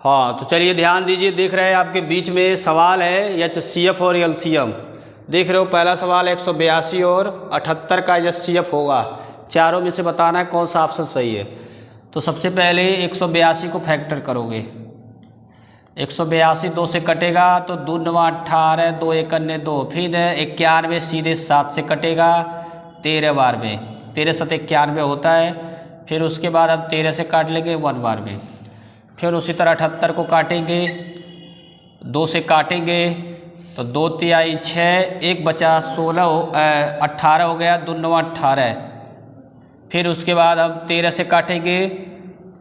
हाँ तो चलिए ध्यान दीजिए, देख रहे हैं आपके बीच में सवाल है HCF और LCM। देख रहे हो पहला सवाल 182 और 78 का HCF होगा, चारों में से बताना है कौन सा ऑप्शन सही है। तो सबसे पहले 182 को फैक्टर करोगे, 182 2 से कटेगा तो 2 9 18, 2 1 2, फिर 91 सीधे 7 से कटेगा 13 बार में, 13 7 91 होता है। फिर उसके बाद अब 13 से काट लेंगे 1 बार में। फिर उसी तरह 78 को काटेंगे, 2 से काटेंगे तो 2 तिहाई 6, 1 बचा 16 18 हो गया, 2 9 18। फिर उसके बाद हम 13 से काटेंगे,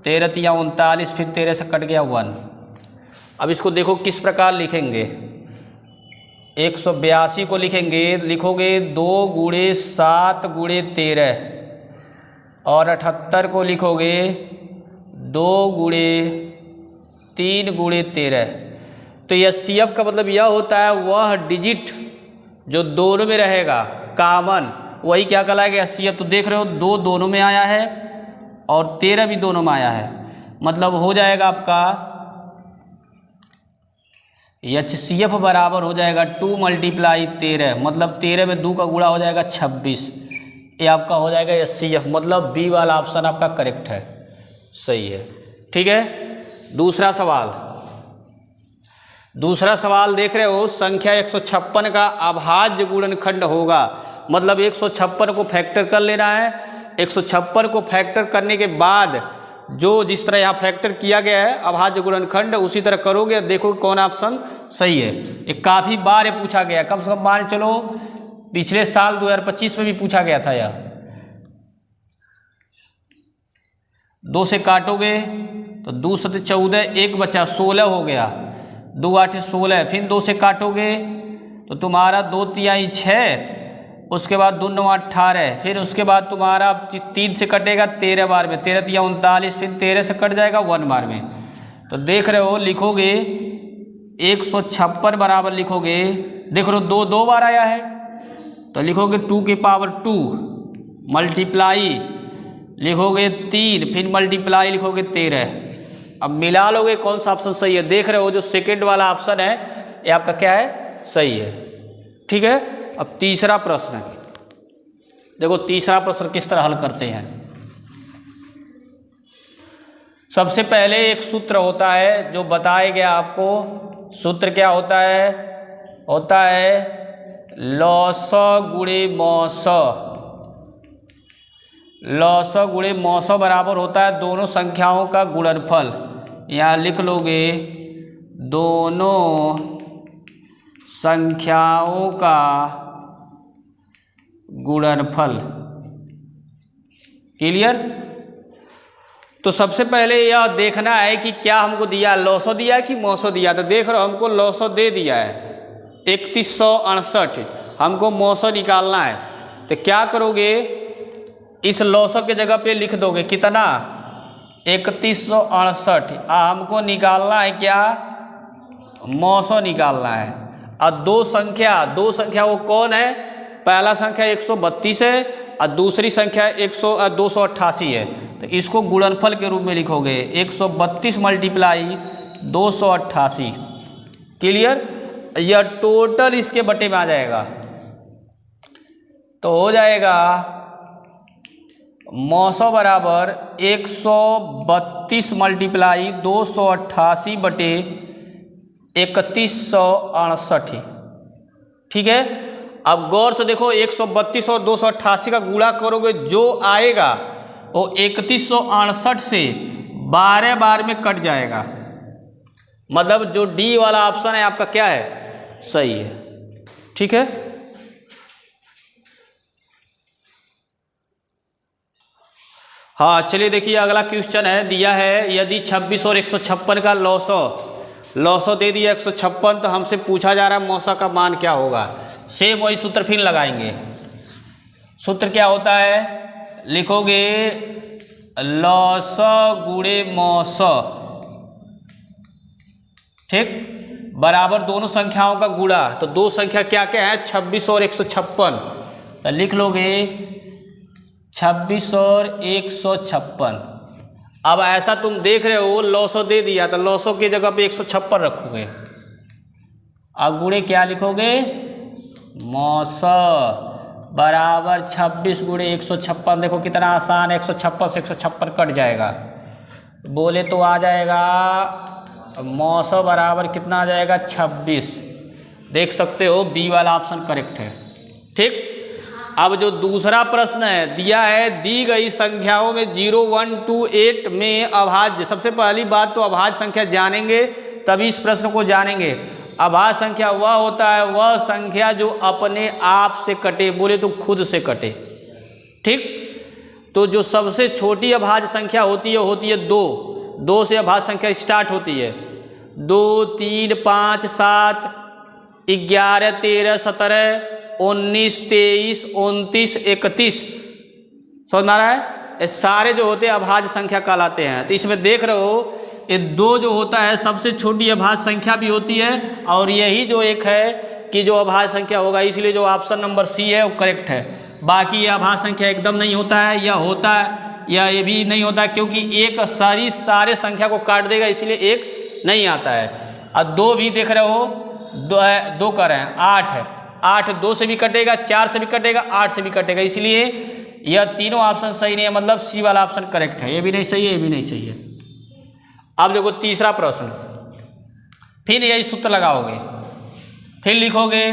13 तिया 39, फिर 13 से कट गया 1। अब इसको देखो किस प्रकार लिखेंगे। 182 को लिखोगे 2 गुणे 7 गुणे 13, और 78 को लिखोगे 2 गुणे 3 गुणे 13। तो HCF का मतलब यह होता है वह डिजिट जो दोनों में रहेगा कॉमन, वही क्या कहलाएगा HCF। तो देख रहे हो 2 दोनों में आया है और 13 भी दोनों में आया है, मतलब हो जाएगा आपका HCF बराबर हो जाएगा 2 × 13, मतलब 13 में 2 का गुणा हो जाएगा 26। ये आपका हो जाएगा HCF, मतलब बी वाला ऑप्शन आपका करेक्ट है, सही है। ठीक है, दूसरा सवाल देख रहे हो, संख्या 156 का अभाज्य गुणनखंड होगा, मतलब 156 को फैक्टर कर लेना है। 156 को फैक्टर करने के बाद जो जिस तरह यहाँ फैक्टर किया गया है अभाज्य गुणनखंड, उसी तरह करोगे, देखो कौन ऑप्शन सही है। ये काफ़ी बार ये पूछा गया, कम से कम मान चलो पिछले साल 2025 में भी पूछा गया था यह। 2 से काटोगे तो 2 7 14, 1 बचा 16 हो गया, 2 8 16। फिर 2 से काटोगे तो तुम्हारा 2 तिहाई 6, उसके बाद 2 9 18, फिर उसके बाद तुम्हारा 3 से कटेगा 13 बार में, 13 तिया 39, फिर 13 से कट जाएगा 1 बार में। तो देख रहे हो लिखोगे 156 बराबर लिखोगे, देख रहे हो 2 बार आया है तो लिखोगे 2 की पावर 2 मल्टीप्लाई लिखोगे 3, फिर मल्टीप्लाई लिखोगे 13। अब मिला लोगे कौन सा ऑप्शन सही है। देख रहे हो जो सेकेंड वाला ऑप्शन है ये आपका क्या है, सही है। ठीक है, अब तीसरा प्रश्न, देखो तीसरा प्रश्न किस तरह हल करते हैं। सबसे पहले एक सूत्र होता है जो बताया गया आपको। सूत्र क्या होता है, होता है लॉसो गुणे मौसो। लॉसो गुणे मौसो बराबर होता है दोनों संख्याओं का गुणनफल। यहाँ लिख लोगे दोनों संख्याओं का गुणनफल। क्लियर। तो सबसे पहले यह देखना है कि क्या हमको दिया, लॉसो दिया कि मौसो दिया। तो देख रहे हो हमको लॉसो दे दिया है 3168, हमको मौसो निकालना है। तो क्या करोगे, इस लॉसो के जगह पे लिख दोगे कितना 3168। हमको निकालना है क्या, मौसो निकालना है। और दो संख्या वो कौन है, पहला संख्या 132 है और दूसरी संख्या 288 है। तो इसको गुणनफल के रूप में लिखोगे 132 × 288। क्लियर। यह टोटल इसके बटे में आ जाएगा, तो हो जाएगा मौसो बराबर 132 × 288 बटे 3168। ठीक है। अब गौर से देखो 132 और 288 का गुणा करोगे, जो आएगा वो 3168 से 12 बार में कट जाएगा। मतलब जो डी वाला ऑप्शन है आपका क्या है, सही है। ठीक है। हाँ चलिए देखिए अगला क्वेश्चन है, दिया है यदि 26 और 156 का लॉसो दे दिया 156, तो हमसे पूछा जा रहा है मौसा का मान क्या होगा। सेम वही सूत्र फिर लगाएंगे। सूत्र क्या होता है, लिखोगे लॉसो गुणे मौसो, ठीक, बराबर दोनों संख्याओं का गुणा। तो दो संख्या क्या क्या है, 26 और 156। तो लिख लोगे 26 और 156। अब ऐसा तुम देख रहे हो 900 दे दिया तो 900 की जगह पे 156 रखोगे। अब गुणे क्या लिखोगे 900 बराबर 26 गुणे 156। देखो कितना आसान है, 156 से 156 कट जाएगा, बोले तो आ जाएगा 900 बराबर कितना आ जाएगा 26। देख सकते हो बी वाला ऑप्शन करेक्ट है। ठीक, अब जो दूसरा प्रश्न है दिया है दी गई संख्याओं में 0, 1 to 8 में अभाज्य। सबसे पहली बात तो अभाज्य संख्या जानेंगे तभी इस प्रश्न को जानेंगे। अभाज्य संख्या वह होता है वह संख्या जो अपने आप से कटे, बोले तो खुद से कटे। ठीक, तो जो सबसे छोटी अभाज्य संख्या होती है 2 से अभाज्य संख्या स्टार्ट होती है। 2, 3, 5, 7, 11, 13, 17, 19, 23, 29, 31। समझ में आ रहा है? ये सारे जो होते हैं अभाज्य संख्या कहलाते हैं। तो इसमें देख रहे हो ये 2 जो होता है सबसे छोटी अभाज्य संख्या भी होती है, और यही जो एक है कि जो अभाज्य संख्या होगा, इसलिए जो ऑप्शन नंबर सी है वो करेक्ट है। बाकी ये अभाज्य संख्या एकदम नहीं होता है, या होता है या ये भी नहीं होता, क्योंकि एक सारे संख्या को काट देगा, इसलिए एक नहीं आता है। और 2 भी देख रहे हो 2 कर रहे हैं 8 है, 8 2 से भी कटेगा, 4 से भी कटेगा, 8 से भी कटेगा, इसलिए यह तीनों ऑप्शन सही नहीं है, मतलब सी वाला ऑप्शन करेक्ट है। ये भी नहीं सही है, ये भी नहीं सही है। अब देखो तीसरा प्रश्न, फिर यही सूत्र लगाओगे, फिर लिखोगे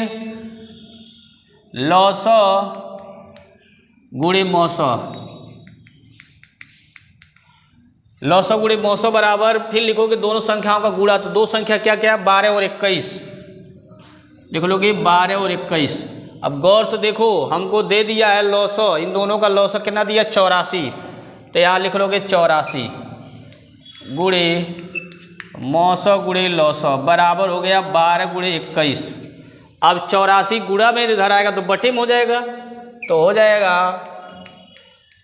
900 गुणे 900, 900 गुणे 900 बराबर, फिर लिखोगे दोनों संख्याओं का गुणा। तो दो संख्या क्या क्या है 12 और 21, लिख लोगे 12 और 21। अब गौर से देखो हमको दे दिया है 900, इन दोनों का 900 कितना दिया 84, तो यहाँ लिख लोगे 84 गुणे 900 गुणे 900 बराबर हो गया 12 गुणे 21। अब 84 गुणा में इधर आएगा तो बटे में हो जाएगा, तो हो जाएगा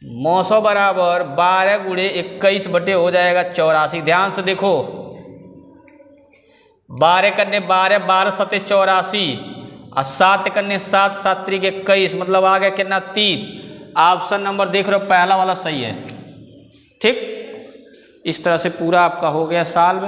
900 बराबर 12 गुणे 21 बटे हो जाएगा 84। ध्यान से देखो 12 करने 12, 12 सते 84 और 7 करने 7, 7 त्रिक 21, मतलब आ गया कितना 3। ऑप्शन नंबर देख रहे हो पहला वाला सही है। ठीक, इस तरह से पूरा आपका हो गया सॉल्व।